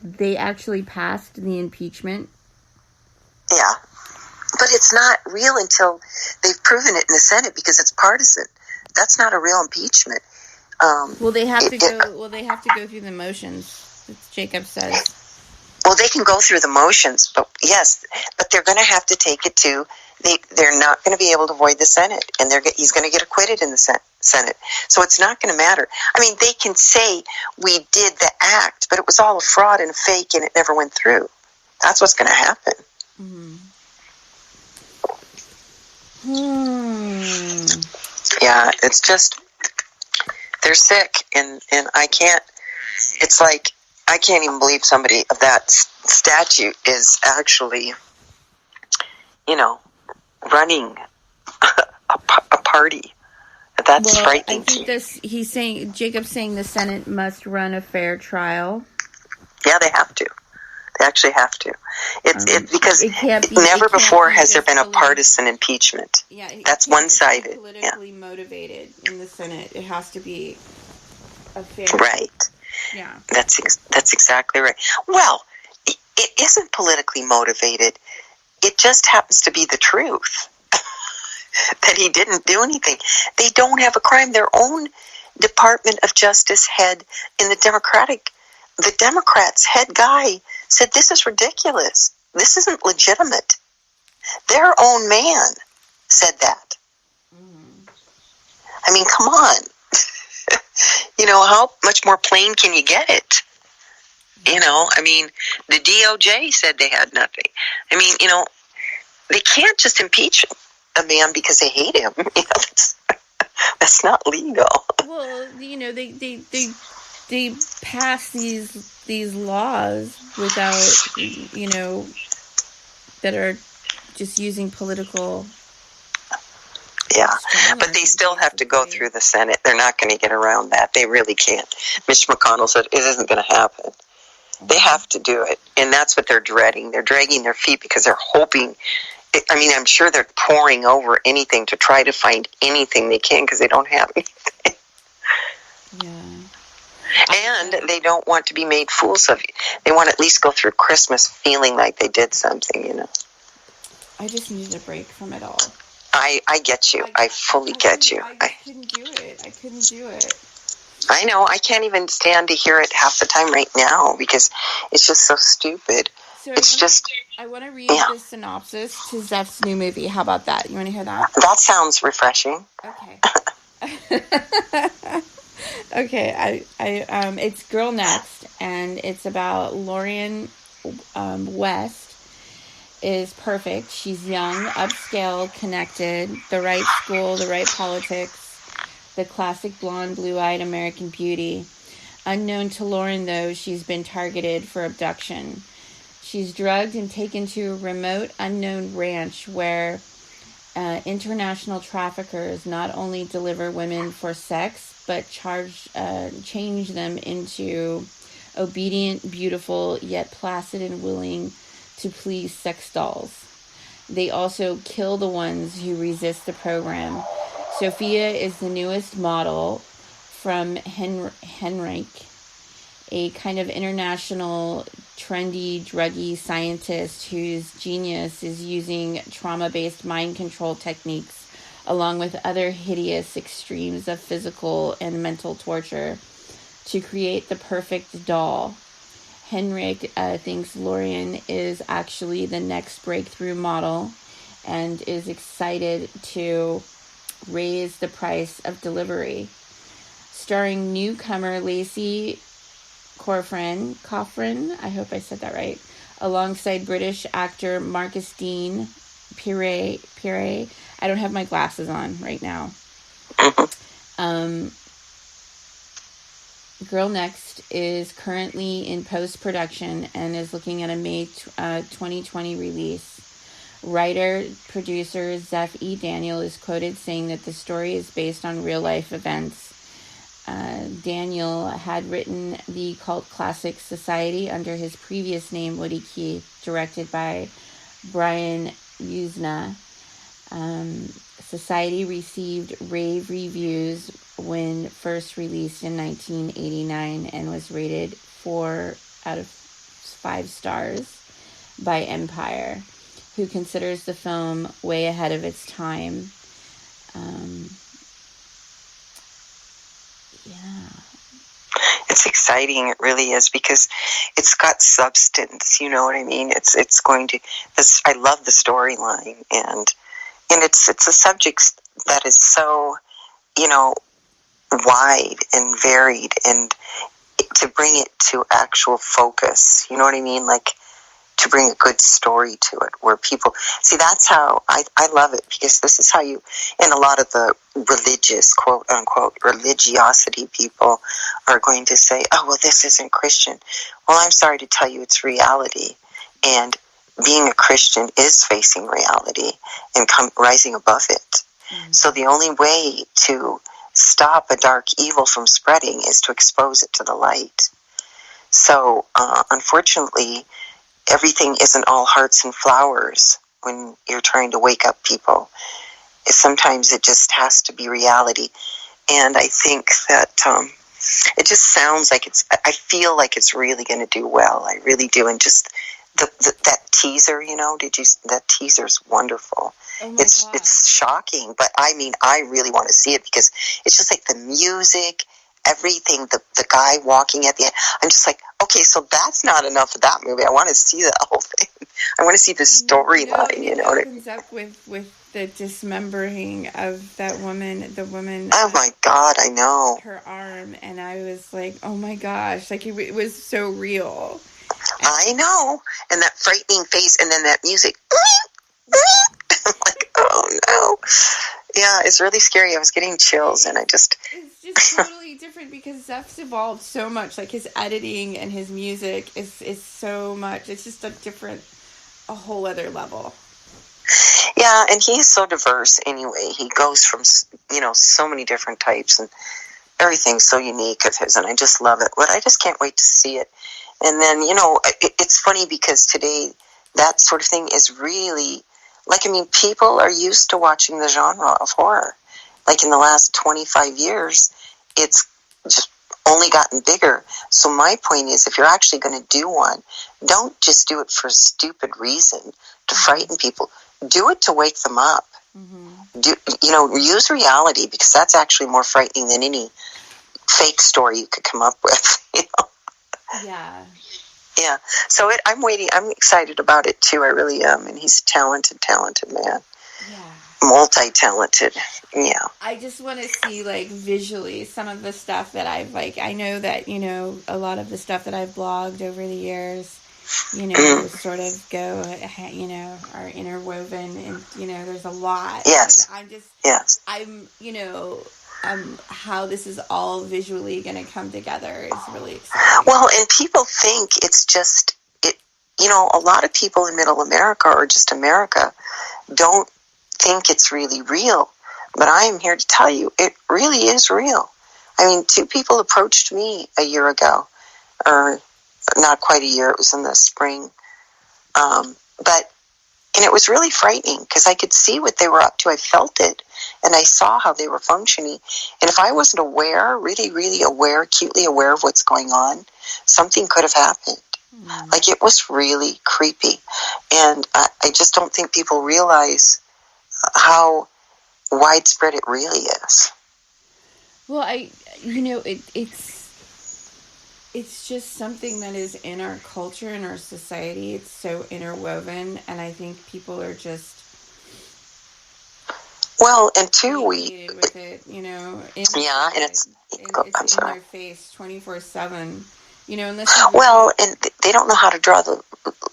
they actually passed the impeachment. Yeah. But it's not real until they've proven it in the Senate because it's partisan. That's not a real impeachment. Well, they have to go through the motions, as Jacob says. Well, they can go through the motions, but they're going to have to take it to. They're not going to be able to avoid the Senate, and he's going to get acquitted in the Senate. So it's not going to matter. I mean, they can say we did the act, but it was all a fraud and a fake, and it never went through. That's what's going to happen. Mm-hmm. Yeah, it's just they're sick, and I can't. It's like I can't even believe somebody of that statute is actually, running a party. That's frightening. I think Jacob's saying the Senate must run a fair trial. Yeah, they have to. They actually have to. It's because never before has there been a partisan impeachment. Yeah, that's one-sided. Politically motivated in the Senate. It has to be a fair. Right. Yeah. That's exactly right. Well, it isn't politically motivated. It just happens to be the truth that he didn't do anything. They don't have a crime. Their own Department of Justice head in the Democrats head guy said this is ridiculous. This isn't legitimate. Their own man said that. I mean, come on. How much more plain can you get it? I mean, the DOJ said they had nothing. I mean, they can't just impeach a man because they hate him. That's not legal. Well, they pass these laws without, that are just using political. Yeah, but they still have to go through the Senate. They're not going to get around that. They really can't. Mitch McConnell said it isn't going to happen. They have to do it, and that's what they're dreading. They're dragging their feet because they're hoping. I mean, I'm sure they're poring over anything to try to find anything they can because they don't have anything. Yeah. And they don't want to be made fools of. They want to at least go through Christmas feeling like they did something, I just needed a break from it all. I get you. I fully get you. I couldn't do it. I know. I can't even stand to hear it half the time right now because it's just so stupid. So I want to read the synopsis to Zeph's new movie. How about that? You want to hear that? That sounds refreshing. Okay. Okay. It's Girl Next, and it's about Lorian West. Is perfect. She's young, upscale, connected, the right school, the right politics, the classic blonde, blue-eyed American beauty. Unknown to Lauren, though, she's been targeted for abduction. She's drugged and taken to a remote, unknown ranch where international traffickers not only deliver women for sex, but change them into obedient, beautiful, yet placid and willing to please sex dolls. They also kill the ones who resist the program. Sophia is the newest model from Henrik, a kind of international trendy druggy scientist whose genius is using trauma-based mind control techniques along with other hideous extremes of physical and mental torture to create the perfect doll. Henrik thinks Lorian is actually the next breakthrough model and is excited to raise the price of delivery. Starring newcomer Lacey Coffrin, I hope I said that right, alongside British actor Marcus Dean Pire. I don't have my glasses on right now. Girl Next is currently in post-production and is looking at a May 2020 release. Writer-producer Zeph E. Daniel is quoted saying that the story is based on real-life events. Daniel had written the cult classic Society under his previous name, Woody Keith, directed by Brian Yuzna. Society received rave reviews when first released in 1989 and was rated 4 out of 5 stars by Empire, who considers the film way ahead of its time. Yeah. It's exciting. It really is, because it's got substance. You know what I mean? It's going to. I love the storyline, and it's a subject that is so, wide and varied, and to bring it to actual focus. You know what I mean? Like, to bring a good story to it, where people see. That's how I love it, because this is how you, and a lot of the religious, quote unquote, religiosity people are going to say, oh, well, this isn't Christian. Well, I'm sorry to tell you, it's reality. And being a Christian is facing reality and rising above it. Mm-hmm. So the only way to stop a dark evil from spreading is to expose it to the light. So, unfortunately, everything isn't all hearts and flowers when you're trying to wake up people. Sometimes it just has to be reality. And I think that it just sounds like I feel like it's really going to do well. I really do. And just that teaser, that teaser's wonderful. Oh it's shocking, but I mean, I really want to see it, because it's just like the music, everything, the guy walking at the end. I'm just like, okay, so that's not enough of that movie. I want to see the whole thing. I want to see the storyline. It opens up with the dismembering of that woman. The woman. Oh my God, I know. Her arm, and I was like, oh my gosh, like it was so real. I know, and that frightening face, and then that music. I'm like, oh no. Yeah, it's really scary. I was getting chills, and it's just totally different, because Zeph's evolved so much. Like, his editing and his music is so much. It's just a whole other level. Yeah, and he is so diverse anyway. He goes from, so many different types, and everything's so unique of his, and I just love it. But I just can't wait to see it. And then, it's funny, because today that sort of thing is really, people are used to watching the genre of horror. Like, in the last 25 years, it's just only gotten bigger. So my point is, if you're actually going to do one, don't just do it for a stupid reason to frighten people. Do it to wake them up. Mm-hmm. Use reality, because that's actually more frightening than any fake story you could come up with. Yeah. Yeah. So I'm waiting. I'm excited about it too. I really am. And he's a talented man. Yeah. Multi-talented. Yeah. I just want to see, visually, some of the stuff that I've, I know that, a lot of the stuff that I've blogged over the years, sort of go, are interwoven, and, there's a lot. Yes. How this is all visually going to come together is really exciting. Well, and people think it's just, a lot of people in Middle America, or just America, don't think it's really real. But I am here to tell you, it really is real. I mean, 2 people approached me a year ago, or not quite a year, it was in the spring. And it was really frightening, because I could see what they were up to. I felt it, and I saw how they were functioning. And if I wasn't aware, really, really aware, acutely aware of what's going on, something could have happened. Mm. Like, it was really creepy. And I just don't think people realize how widespread it really is. Well, it's just something that is in our culture, in our society. It's so interwoven, and I think people are just and too with it, and it's in their face 24/7. Unless and they don't know how to draw the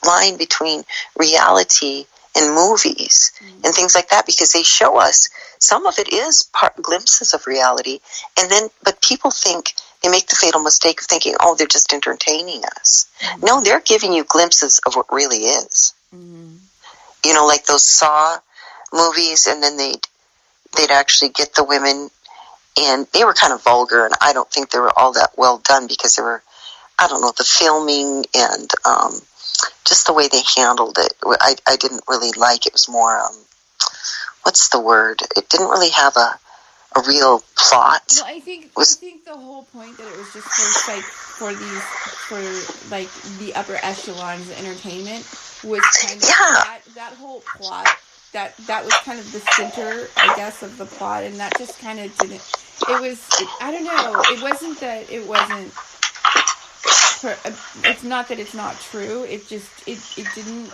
line between reality and movies and things like that, because they show us some of it is glimpses of reality, but people think, they make the fatal mistake of thinking, oh, they're just entertaining us. Mm-hmm. No, they're giving you glimpses of what really is. Mm-hmm. Like those Saw movies, and then they'd actually get the women, and they were kind of vulgar, and I don't think they were all that well done, because they were, I don't know, the filming and just the way they handled it, I didn't really like. It was more, what's the word? It didn't really have a a real plot. Well, I think the whole point that it was just for the upper echelons of entertainment was kind of that whole plot. That was kind of the center, I guess, of the plot, and that just kind of didn't. I don't know. It wasn't that it wasn't. It's not that it's not true. It just it didn't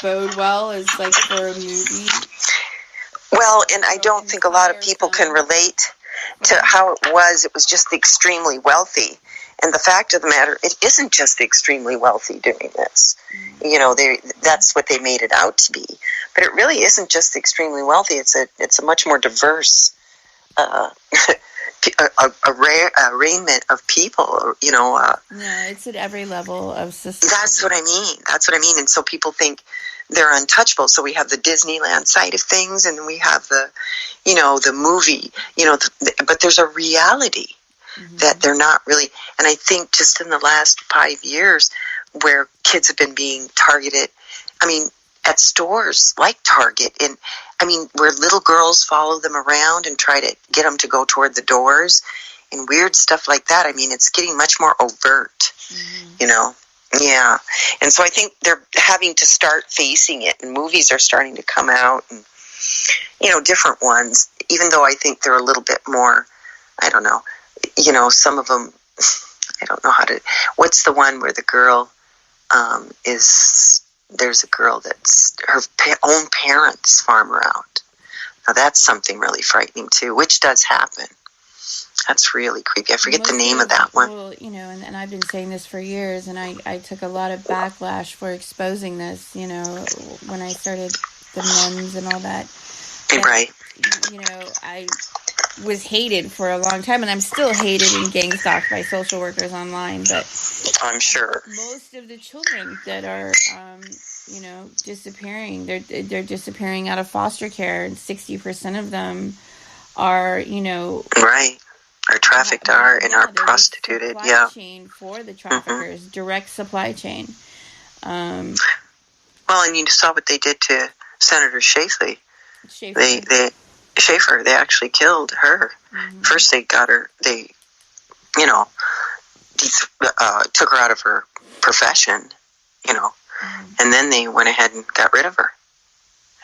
bode well as like for a movie. Well, and I don't think a lot of people can relate to how it was. It was just the extremely wealthy. And the fact of the matter, it isn't just the extremely wealthy doing this. Mm-hmm. You know, that's what they made it out to be. But it really isn't just the extremely wealthy. It's a much more diverse arraignment of people, you know. Yeah, it's at every level of society. That's what I mean. And so people think they're untouchable. So we have the Disneyland side of things, and we have the, you know, the movie, you know, but there's a reality that they're not really. And I think just in the last 5 years where kids have been being targeted, I mean, at stores like Target, and I mean, where little girls follow them around and try to get them to go toward the doors and weird stuff like that. I mean, it's getting much more overt, you know? Yeah. And so I think they're having to start facing it, and movies are starting to come out, and, you know, different ones, even though I think they're a little bit more, I don't know, you know, some of them, I don't know how to, what's the one where the girl there's a girl that's her own parents farm her out. Now that's something really frightening too, which does happen. That's really creepy. I forget the name of that one. Well, you know, and I've been saying this for years, and I took a lot of backlash for exposing this, you know, when I started the nuns and all that. Right. You know, I was hated for a long time, and I'm still hated and gang-stalked by social workers online, but I'm sure most of the children that are, you know, disappearing, they're disappearing out of foster care, and 60% of them are, you know, right, are trafficked, are prostituted. Supply chain for the traffickers, direct supply chain. Well, and you saw what they did to Senator Schaefer. They actually killed her. First, they got her. They, you know, took her out of her profession. You know, and then they went ahead and got rid of her.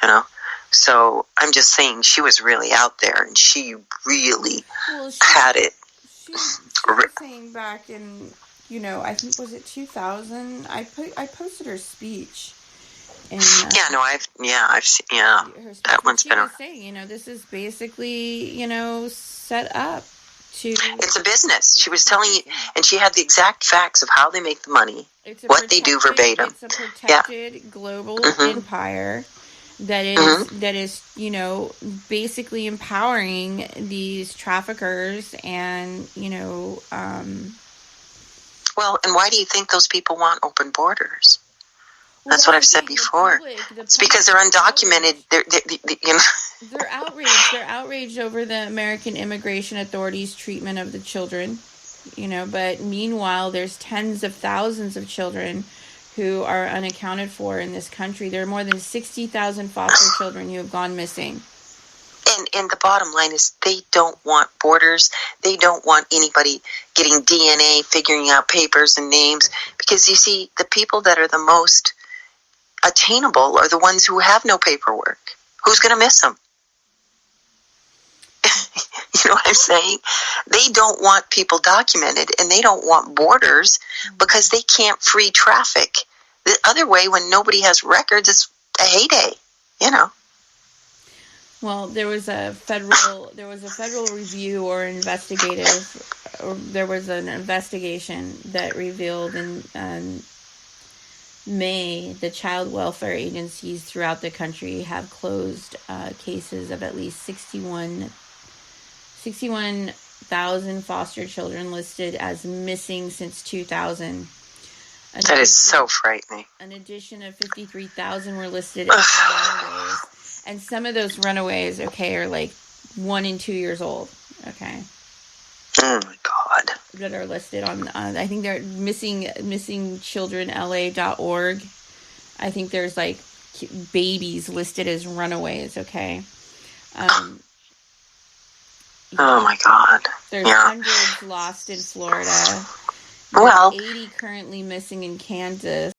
You know. So I'm just saying she was really out there, and she really had it. She was saying back in, you know, I think, was it 2000? I posted her speech. And, I've seen, that one's been. Saying, you know, this is basically, you know, set up to. It's a business. She was telling you, and she had the exact facts of how they make the money, what they do verbatim. It's a protected global empire. That is, you know, basically empowering these traffickers, and, you know, well, and why do you think those people want open borders? That's what I've said before. It's because they're undocumented. You know. They're outraged. They're outraged over the American immigration authorities' treatment of the children, you know, but meanwhile, there's tens of thousands of children who are unaccounted for in this country. There are more than 60,000 foster children who have gone missing. And the bottom line is they don't want borders. They don't want anybody getting DNA, figuring out papers and names. Because, you see, the people that are the most attainable are the ones who have no paperwork. Who's going to miss them? You know what I'm saying? They don't want people documented, and they don't want borders because they can't free traffic. The other way, when nobody has records, it's a heyday, you know. Well, there was a federal review or there was an investigation that revealed in May the child welfare agencies throughout the country have closed cases of at least 61,000 foster children listed as missing since 2000. That is so frightening. An addition of 53,000 were listed as runaways. And some of those runaways, are like 1 and 2 years old, Oh, my God. That are listed on, I think they're missingchildrenla.org. I think there's, like, babies listed as runaways, Oh my God. There's Yeah. hundreds lost in Florida. There's Well, 80 currently missing in Kansas.